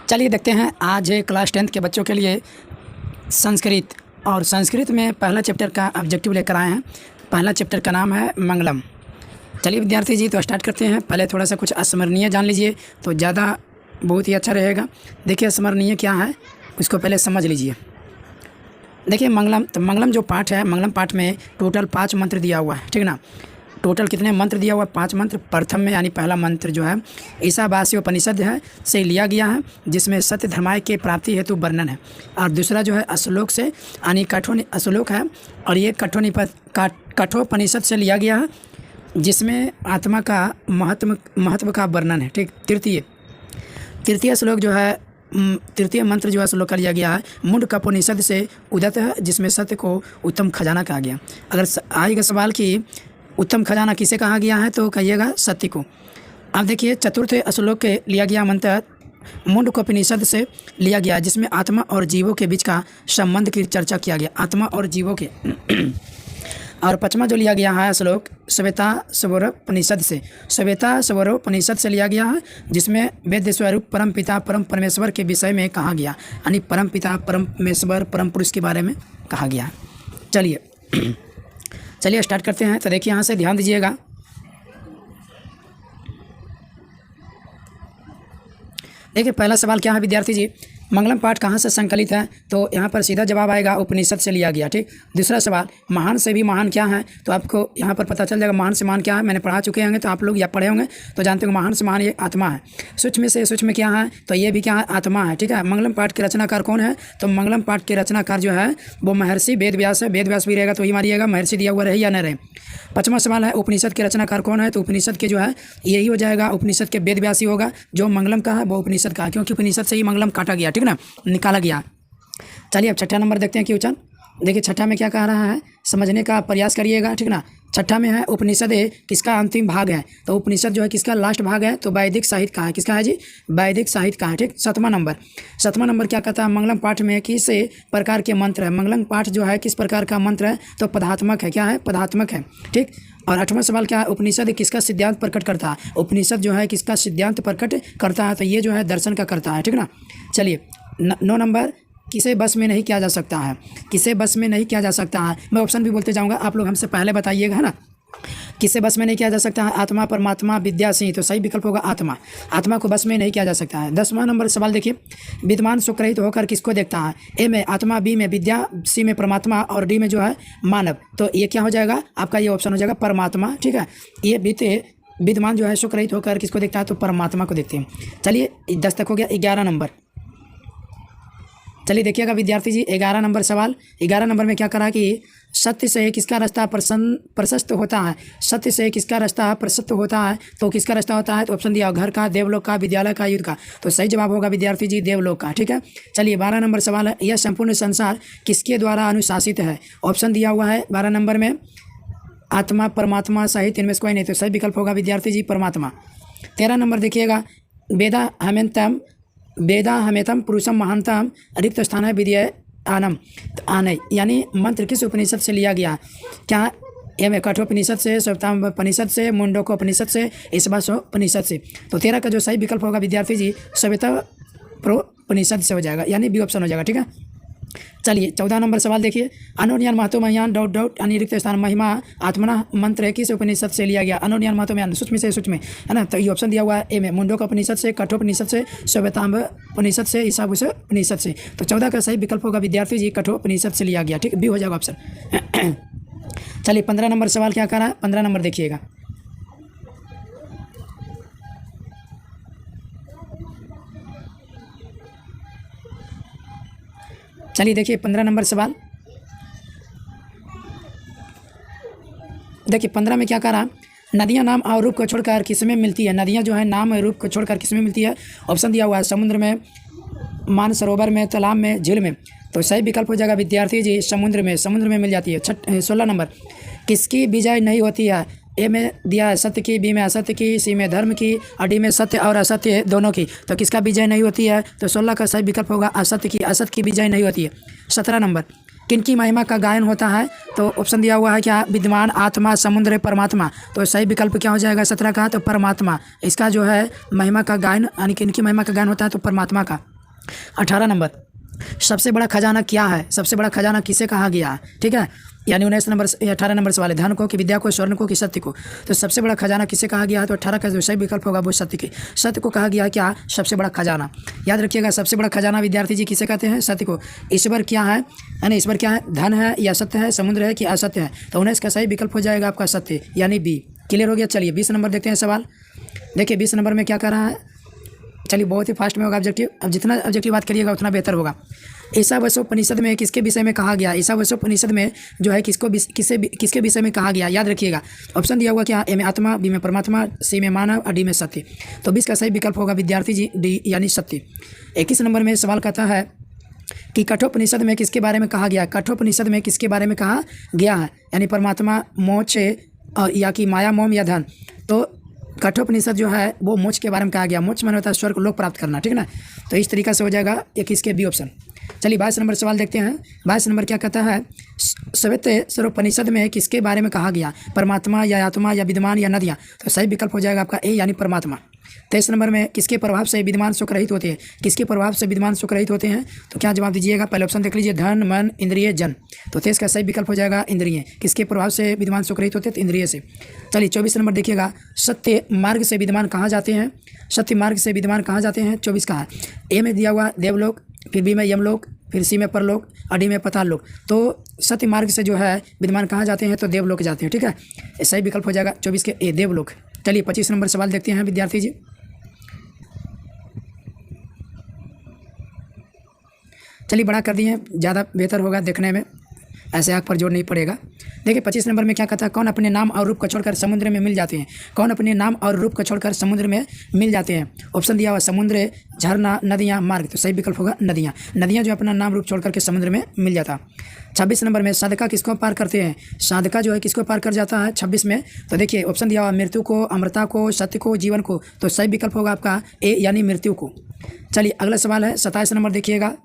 चलिए देखते हैं आज क्लास 10th के बच्चों के लिए संस्कृत और संस्कृत में पहला चैप्टर का ऑब्जेक्टिव लेकर आए हैं। पहला चैप्टर का नाम है मंगलम। चलिए विद्यार्थी जी तो स्टार्ट करते हैं। पहले थोड़ा सा कुछ अस्मरणीय जान लीजिए तो ज़्यादा बहुत ही अच्छा रहेगा। देखिए अस्मरणीय क्या है उसको पहले समझ लीजिए। देखिए मंगलम, तो मंगलम जो पाठ है, मंगलम पाठ में टोटल 5 मंत्र दिया हुआ है, ठीक ना। टोटल कितने मंत्र दिया हुआ है? 5 मंत्र। प्रथम में यानी पहला मंत्र जो है ईशावास्य उपनिषद है से लिया गया है, जिसमें सत्य धर्माय के प्राप्ति हेतु वर्णन है। और दूसरा जो है अश्लोक से यानी अश्लोक है, और ये कठोपनिषद से लिया गया है, जिसमें आत्मा का महत्व का वर्णन है। ठीक। तृतीय श्लोक जो है, तृतीय मंत्र जो है श्लोक का लिया गया है मुंडकोपनिषद से उदत है, जिसमें सत्य को उत्तम खजाना कहा गया। अगर आएगा सवाल कि उत्तम खजाना किसे कहा गया है तो कहिएगा सत्य को। अब देखिए चतुर्थ श्लोक के लिया गया मंत्र मुंडकोपनिषद से लिया गया, जिसमें आत्मा और जीवों के बीच का संबंध की चर्चा किया गया, आत्मा और जीवों के। और 5वां जो लिया गया है श्लोक श्वेताश्वरोपनिषद से लिया गया है, जिसमें वेद स्वरूप परम पिता परम परमेश्वर के विषय में कहा गया, यानी परम पिता परम परमेश्वर परम पुरुष के बारे में कहा गया है। चलिए स्टार्ट करते हैं। तो देखिए यहाँ से ध्यान दीजिएगा। देखिए पहला सवाल क्या है विद्यार्थी जी, मंगलम पाठ कहाँ से संकलित है? तो यहाँ पर सीधा जवाब आएगा उपनिषद से लिया गया। ठीक। दूसरा सवाल महान से भी महान क्या है? तो आपको यहाँ पर पता चल जाएगा महान से महान क्या है। मैंने पढ़ा चुके होंगे तो आप लोग या पढ़े होंगे तो जानते हो महान से महान ये आत्मा है। सूक्ष्म से सूक्ष्म क्या है? तो ये भी क्या है? आत्मा है। ठीक है। मंगलम पाठ के रचनाकार कौन है? तो मंगलम पाठ के रचनाकार जो है वो महर्षि वेदव्यास है। वेदव्यास भी रहेगा तो ही मारिएगा, महर्षि दिया हुआ रहे या न रहे। 5वां सवाल है उपनिषद के रचनाकार कौन है? तो उपनिषद के जो है यही हो जाएगा, उपनिषद के वेदव्यास ही होगा। जो मंगलम का है वो उपनिषद का है, क्योंकि उपनिषद से ही मंगलम काटा गया, ठीक ना, निकाला गया। चलिए अब 6ठा नंबर देखते हैं क्वेश्चन। देखिए 6ठा में क्या कह रहा है, समझने का प्रयास करिएगा, ठीक ना। 6ठा में है उपनिषद किसका अंतिम भाग है? तो उपनिषद जो है किसका लास्ट भाग है? तो वैदिक साहित्य का है। किसका है जी? वैदिक साहित्य का है। ठीक। 7वां नंबर क्या कहता है, मंगलम पाठ में किस प्रकार के मंत्र है? मंगलम पाठ जो है किस प्रकार का मंत्र है? तो पदात्मक है। क्या है? पदात्मक है। ठीक। और 8वां सवाल क्या है, उपनिषद किसका सिद्धांत प्रकट करता है? उपनिषद जो है किसका सिद्धांत प्रकट करता है? तो ये जो है दर्शन का करता है, ठीक ना। चलिए 9 नंबर किसे बस में नहीं किया जा सकता है? किसे बस में नहीं किया जा सकता है? मैं ऑप्शन भी बोलते जाऊंगा, आप लोग हमसे पहले बताइएगा, है ना। किसे बस में नहीं किया जा सकता है? आत्मा, परमात्मा, विद्या सिंह। तो सही विकल्प होगा आत्मा। आत्मा को बस में नहीं किया जा सकता है। 10वां नंबर सवाल देखिए, विद्वान सुखरहित होकर किसको देखता है? ए में आत्मा, बी में विद्या, सी में परमात्मा और डी में जो है मानव। तो ये क्या हो जाएगा आपका? ये ऑप्शन हो जाएगा परमात्मा। ठीक है। ये विद्वान जो है सुखरहित होकर किसको देखता है? तो परमात्मा को देखते हैं। चलिए 10 तक हो गया। 11 नंबर, चलिए देखिएगा विद्यार्थी जी 11 नंबर सवाल। 11 नंबर में क्या करा कि सत्य से किसका रास्ता प्रशस्त होता है? सत्य से किसका रास्ता प्रशस्त होता है? तो किसका रास्ता होता है? तो ऑप्शन दिया घर का, देवलोक का, विद्यालय का, युद्ध का। तो सही जवाब होगा विद्यार्थी जी देवलोक का। ठीक है। चलिए 12 नंबर सवाल है, यह संपूर्ण संसार किसके द्वारा अनुशासित है? ऑप्शन दिया हुआ है 12 नंबर में आत्मा, परमात्मा, साहित्य, इनमें से कोई नहीं। तो सही विकल्प होगा विद्यार्थी जी परमात्मा। 13 नंबर देखिएगा, वेदा हमेतम पुरुषम महानतम रिक्त स्थान है विद्या आनम। तो आने यानी मंत्र किस उपनिषद से लिया गया? क्या एम कठोपनिषद से, श्वेताश्वरोपनिषद से, मुंडकोपनिषद से, ईशावास्योपनिषद से। तो 13 का जो सही विकल्प होगा विद्यार्थी जी श्वेताश्वरोपनिषद से हो जाएगा, यानी बी ऑप्शन हो जाएगा। ठीक है। चलिए 14 नंबर सवाल देखिए, अनुज्ञान महतो मह्यान यानी रिक्त स्थान महिमा आत्मना मंत्र किस उपनिषद से लिया गया? अनुज्ञान महतो मह्यान सूक्ष्म से सूक्ष्म, है ना। तो ये ऑप्शन दिया हुआ है ए में मुंडकोपनिषद से, कठोपनिषद से, श्वेताश्वरोपनिषद से, ईशावास्योपनिषद से। तो 14 का सही विकल्प होगा विद्यार्थी जी कठोपनिषद से लिया गया। ठीक, बी हो जाएगा ऑप्शन। चलिए 15 नंबर सवाल क्या कर रहा है? 15 नंबर देखिएगा, चलिए देखिए 15 नंबर सवाल। देखिए 15 में क्या कह रहा है, नदियां नाम और रूप को छोड़कर किसमें मिलती है? नदियां जो है नाम और रूप को छोड़कर किसमें मिलती है? ऑप्शन दिया हुआ है समुद्र में, मानसरोवर में, तालाब में, झील में। तो सही विकल्प हो जाएगा विद्यार्थी जी समुद्र में मिल जाती है। 16 नंबर, किसकी विजय नहीं होती है? ए में दिया है सत्य की, बी में असत्य की, सी में धर्म की और डी में सत्य और असत्य दोनों की। तो किसका विजय नहीं होती है? तो 16 का सही विकल्प होगा असत्य की। असत्य की विजय नहीं होती है। 17 नंबर, किनकी महिमा का गायन होता है? तो ऑप्शन दिया हुआ है क्या, विद्वान, आत्मा, समुद्र, परमात्मा। तो सही विकल्प क्या हो जाएगा 17 का, तो परमात्मा। इसका जो है महिमा का गायन यानी किनकी महिमा का गायन होता है, तो परमात्मा का। 18 नंबर, सबसे बड़ा खजाना क्या है, सबसे बड़ा खजाना किसे कहा गया है, ठीक है। यानी 19 नंबर 18 नंबर सवाल है, धन को कि विद्या को, स्वर्ण को कि सत्य को। तो सबसे बड़ा खजाना किसे कहा गया है, तो 18 का जो सही विकल्प होगा वो सत्य के, सत्य को कहा गया है क्या, सबसे बड़ा खजाना। याद रखिएगा सबसे बड़ा खजाना विद्यार्थी जी किसे कहते हैं, सत्य को। ईश्वर क्या है, यानी ईश्वर क्या है, धन है या सत्य है, समुद्र है कि असत्य है। तो 19 का सही विकल्प हो जाएगा आपका सत्य, यानी बी। क्लियर हो गया। चलिए 20 नंबर देखते हैं सवाल। देखिए 20 नंबर में क्या कर रहा है, चलिए बहुत ही फास्ट में होगा ऑब्जेक्टिव। अब जितना ऑब्जेक्टिव बात करिएगा उतना बेहतर होगा। ईशावास्योपनिषद में किसके विषय में कहा गया, ईशावास्योपनिषद में जो है किसके विषय में कहा गया, याद रखिएगा। ऑप्शन दिया हुआ क्या, ए में आत्मा, बी में परमात्मा, सी में मानव और डी में सत्य। तो 20 का सही विकल्प होगा विद्यार्थी जी डी, यानी सत्य। 21 नंबर में सवाल कहता है कि कठोपनिषद में किसके बारे में कहा गया, कठोपनिषद में किसके बारे में कहा गया है, यानी परमात्मा, मोक्ष या कि माया, मोम या धन। तो कठोपनिषद जो है वो मोक्ष के बारे में कहा गया। मोक्ष माने होता है स्वर्ग लोक प्राप्त करना, ठीक है ना। तो इस तरीका से हो जाएगा एक इसके बी ऑप्शन। चलिए 22 नंबर सवाल देखते हैं। 22 नंबर क्या कहता है, श्वेतस्वरोपनिषद में किसके बारे में कहा गया, परमात्मा या आत्मा या विद्यमान या नदियाँ। तो सही विकल्प हो जाएगा आपका ए, यानी परमात्मा। 23 नंबर में किसके प्रभाव से विद्यमान सुख रहित होते हैं, किसके प्रभाव से विद्यमान सुख रहित होते हैं। तो क्या जवाब दीजिएगा, पहले ऑप्शन देख लीजिए, धन, मन, इंद्रिय, जन। तो 23 का सही विकल्प हो जाएगा इंद्रिय। किसके प्रभाव से विद्यमान सुख रहित होते हैं, तो इंद्रिय से। चलिए 24 नंबर देखिएगा, सत्य मार्ग से विद्यमान कहाँ जाते हैं, सत्य मार्ग से विद्यमान कहाँ जाते हैं। 24 का है, ए में दिया हुआ देवलोक, फिर बी में यमलोक, फिर सी में परलोक और डी में पाताल लोक। तो सत्य मार्ग से जो है विद्यमान कहाँ जाते हैं, तो देवलोक जाते हैं, ठीक है। सही विकल्प हो जाएगा 24 के ए, देवलोक। चलिए 25 नंबर सवाल देखते हैं विद्यार्थी जी। चलिए बड़ा कर दिए, ज़्यादा बेहतर होगा देखने में, ऐसे आँख पर जोर नहीं पड़ेगा। देखिए 25 नंबर में क्या कहता है, कौन अपने नाम और रूप को छोड़कर समुद्र में मिल जाते हैं, कौन अपने नाम और रूप को छोड़कर समुद्र में मिल जाते हैं। ऑप्शन दिया हुआ समुद्र, झरना, नदियाँ, मार्ग। तो सही विकल्प होगा नदियाँ। नदियाँ जो अपना नाम रूप छोड़ करके समुद्र में मिल जाता। 26 नंबर में साधका किसको पार करते हैं, साधका जो है किसको पार कर जाता है 26 में। तो देखिए ऑप्शन दिया हुआ मृत्यु को, अमृता को, सत्य को, जीवन को। तो सही विकल्प होगा आपका ए, यानी मृत्यु को। चलिए अगला सवाल है 27 नंबर देखिएगा।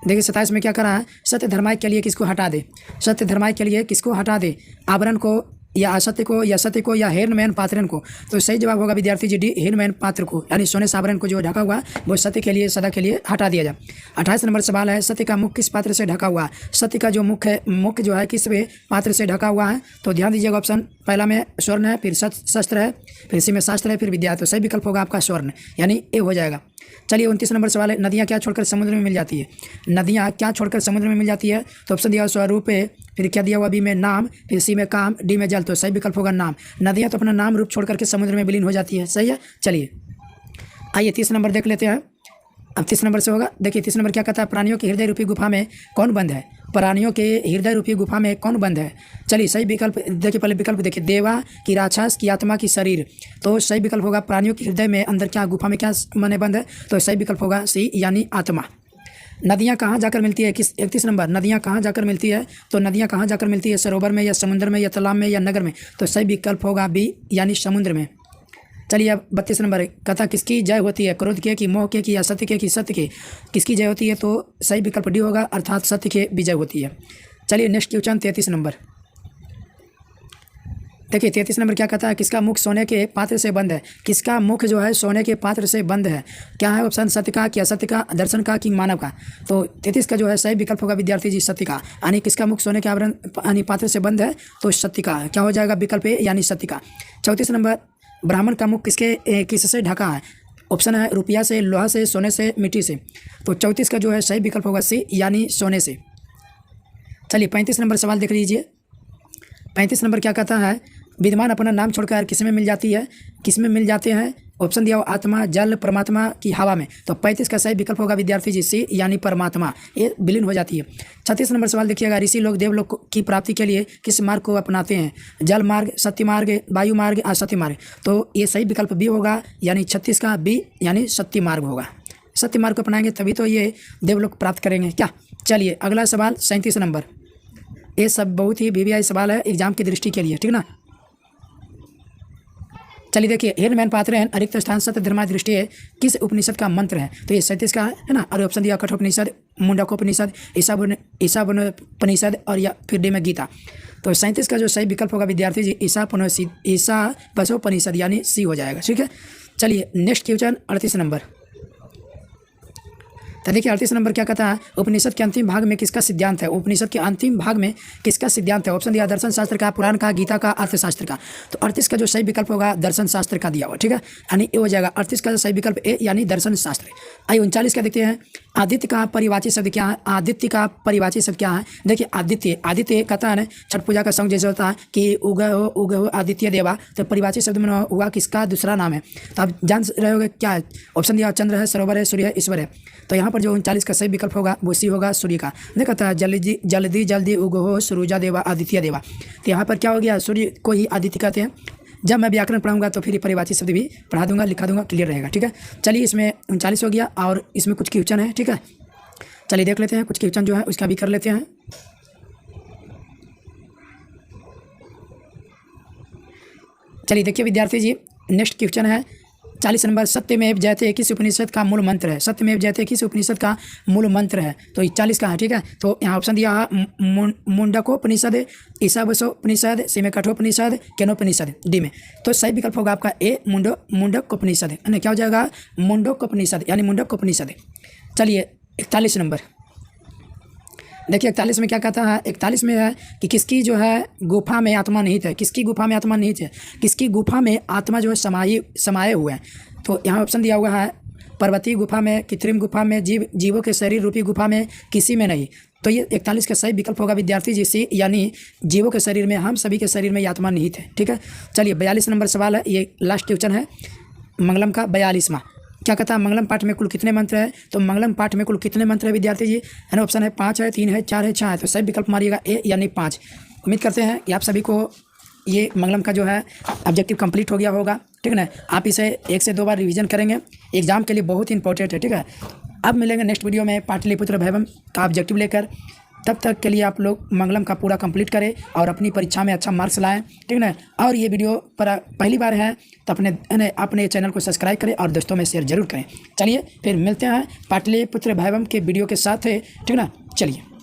देखिए 27 में क्या करा है, सत्य धर्माय के लिए किसको हटा दे, सत्य धर्माय के लिए किसको हटा दे, आवरण को या असत्य को या सत्य को या हेरनमैन पात्रण को। तो सही जवाब होगा विद्यार्थी जी डी, हेरनमैन पात्र को, यानी सोने से आवरण को जो ढका हुआ वो सत्य के लिए, सदा के लिए हटा दिया जाए। 28 नंबर सवाल है, सत्य का मुख किस पात्र से ढका हुआ है, सत्य का जो मुख है, मुख जो है किस पात्र से ढका हुआ है। तो ध्यान दीजिएगा, ऑप्शन पहला में स्वर्ण है, फिर शस्त्र है, फिर सी में शास्त्र है, फिर विद्या। तो सही विकल्प होगा आपका स्वर्ण, यानी ए हो जाएगा। चलिए 29 नंबर सवाल है, नदियाँ क्या छोड़कर समुद्र में मिल जाती है, नदियाँ क्या छोड़कर समुद्र में मिल जाती है। तो ऑप्शन दिया हुआ स्वरूप है, फिर क्या दिया हुआ बी में नाम, फिर सी में काम, डी में जल। तो सही विकल्प होगा नाम। नदियाँ तो अपना नाम रूप छोड़ करके समुद्र में विलीन हो जाती है, सही है। चलिए आइए 30 नंबर देख लेते हैं। अब 30 नंबर से होगा। देखिए 30 नंबर क्या कहता है, प्राणियों की हृदय रूपी गुफा में कौन बंद है, प्राणियों के हृदय रूपी गुफा में कौन बंद है। चलिए सही विकल्प देखिए, पहले विकल्प देखिए, देवा की, राक्षस की, आत्मा की, शरीर। तो सही विकल्प होगा प्राणियों के हृदय में अंदर क्या गुफा में क्या माने बंद है। तो सही विकल्प होगा सी, यानी आत्मा। नदियाँ कहाँ जाकर मिलती है, किस 31 नंबर, नदियाँ कहाँ जाकर मिलती है। तो नदियाँ कहाँ जाकर मिलती है, सरोवर में या समुद्र में या तालाब में या नगर में। तो सही विकल्प होगा बी, यानी समुद्र में। चलिए अब 32 नंबर कथा किसकी जय होती है, क्रोध के, कि मोह के, कि या सत्य के, कि सत्य के, किसकी जय होती है। तो सही विकल्प डी होगा, अर्थात सत्य के विजय होती है। चलिए नेक्स्ट क्वेश्चन 33 नंबर देखिए। 33 नंबर क्या कहता है, किसका मुख सोने के पात्र से बंद है, किसका मुख जो है सोने के पात्र से बंद है। क्या है ऑप्शन, सत्य का, कि असत्य का, दर्शन का, कि मानव का। तो 33 का जो है सही विकल्प होगा विद्यार्थी जी सत्य का, यानी किसका मुख सोने के आवरण यानी पात्र से बंद है। तो सत्य का क्या हो जाएगा विकल्प ए, यानी सत्य का। 34 नंबर, ब्राह्मण का मुख किससे ढका है। ऑप्शन है रुपया से, लोहा से, सोने से, मिट्टी से। तो 34 का जो है सही विकल्प होगा सी, यानी सोने से। चलिए 35 नंबर सवाल देख लीजिए। 35 नंबर क्या कहता है, विद्यमान अपना नाम छोड़कर किस में मिल जाती है, किस में मिल जाते हैं। ऑप्शन दिया हो आत्मा, जल, परमात्मा की हवा में। तो 35 का सही विकल्प होगा विद्यार्थी जी सी, यानी परमात्मा, ये विलीन हो जाती है। 36 नंबर सवाल देखिएगा, ऋषि लोग देवलोक की प्राप्ति के लिए किस मार्ग को अपनाते हैं, जल मार्ग, सत्य मार्ग, वायु मार्ग, असत्य मार्ग। तो ये सही विकल्प बी होगा, यानी 36 का बी, यानी सत्य मार्ग होगा। सत्य मार्ग को अपनाएंगे तभी तो ये देवलोक प्राप्त करेंगे क्या। चलिए अगला सवाल 37 नंबर। ये सब बहुत ही वीवीआई सवाल है एग्जाम की दृष्टि के लिए, ठीक ना। चलिए देखिए, हेरनमैन पात्र है, अरिक्त स्थान, सत्य धर्मा दृष्टि है, किस उपनिषद का मंत्र है। तो ये 37 का है ना। और ऑप्शन दिया कठोपनिषद, मुंडकोपनिषद, ईशावास्योपनिषद और या फिर डी में गीता। तो 37 का जो सही विकल्प होगा विद्यार्थी जी ईशावास्योपनिषद, यानी सी हो जाएगा, ठीक है। चलिए नेक्स्ट क्वेश्चन 38 नंबर। तो देखिए 38 नंबर क्या कहता है, उपनिषद के अंतिम भाग में किसका सिद्धांत है। उपनिषद के अंतिम भाग में किसका सिद्धांत है। ऑप्शन दिया दर्शन शास्त्र का, पुराण का, गीता का, अर्थशास्त्र का। तो 38 का जो सही विकल्प होगा दर्शन शास्त्र का दिया हुआ, ठीक है, यानी ये हो जाएगा 38 का सही विकल्प ए यानी दर्शन शास्त्र। आइए 39 का देखते हैं, आदित्य का परिवाची शब्द क्या है। आदित्य का परिवाची शब्द क्या है। देखिए आदित्य, आदित्य कहता है ना छठ पूजा का सॉन्ग जैसे होता है कि उगे हो आदित्य देवा, तो परिवाची शब्द में हुआ किसका दूसरा नाम है। तो आप जान रहे होगे क्या है। ऑप्शन दिया चंद्र है, सरोवर है, सूर्य है, ईश्वर है। तो यहाँ पर जो 39 का सही विकल्प होगा वो सी होगा सूर्य का। देखता है जल्दी जल्दी जल्दी उगो हो सूरुजा देवा आदित्य देवा। तो यहाँ पर क्या हो गया, सूर्य को ही आदित्य कहते हैं। जब मैं व्याकरण पढ़ाऊंगा तो फिर परिवाची शब्द भी पढ़ा दूंगा, लिखा दूंगा, क्लियर रहेगा, ठीक है। चलिए इसमें 39 हो गया और इसमें कुछ क्वेश्चन है, ठीक है। चलिए देख लेते हैं कुछ क्वेश्चन जो है उसका भी कर लेते हैं। चलिए देखिए विद्यार्थी जी, नेक्स्ट क्वेश्चन है 40 नंबर, सत्यमेव जयते किस उपनिषद का मूल मंत्र है। सत्यमेव जयते किस उपनिषद का मूल मंत्र है। तो 40 का है, ठीक है। तो यहाँ ऑप्शन दिया है मुंडकोपनिषद, ईशावास्योपनिषद, सीमेकठोपनिषद, केनोपनिषद डी में। तो सही विकल्प होगा आपका ए मुंडकोपनिषद, यानी क्या हो जाएगा मुंडकोपनिषद यानी मुंडकोपनिषद। चलिए 41 नंबर देखिए 41 में क्या कहता है। 41 में है कि किसकी जो है गुफा में आत्मा निहित है। किसकी गुफा में आत्मा निहित है। किसकी गुफा में आत्मा जो है समाये हुए हैं। तो यहाँ ऑप्शन दिया हुआ है पर्वतीय गुफा में, कृत्रिम गुफा में, जीवों के शरीर रूपी गुफा में, किसी में नहीं। तो ये 41 का सही विकल्प होगा विद्यार्थी जी सी, यानी जीवों के शरीर में, हम सभी के शरीर में आत्मा निहित है, ठीक है। चलिए 42 नंबर सवाल है, ये लास्ट क्वेश्चन है मंगलम का 42वां। क्या कहता है मंगलम पाठ में कुल कितने मंत्र है। तो मंगलम पाठ में कुल कितने मंत्र है विद्यार्थी जी, है ना। ऑप्शन है 5 है, 3 है, 4 है, 6 है। तो सही विकल्प मारिएगा ए यानी 5। उम्मीद करते हैं कि आप सभी को ये मंगलम का जो है ऑब्जेक्टिव कंप्लीट हो गया होगा, ठीक है ना। आप इसे 1 से 2 बार रिवीजन करेंगे, एग्जाम के लिए बहुत ही इंपॉर्टेंट है, ठीक है। अब मिलेंगे नेक्स्ट वीडियो में पाटलिपुत्र वैभव का ऑब्जेक्टिव लेकर। तब तक के लिए आप लोग मंगलम का पूरा कंप्लीट करें और अपनी परीक्षा में अच्छा मार्क्स लाएं, ठीक है ना। और ये वीडियो पर पहली बार है तो अपने चैनल को सब्सक्राइब करें और दोस्तों में शेयर जरूर करें। चलिए फिर मिलते हैं पाटलिपुत्र वैभव के वीडियो के साथ, ठीक है ना। चलिए।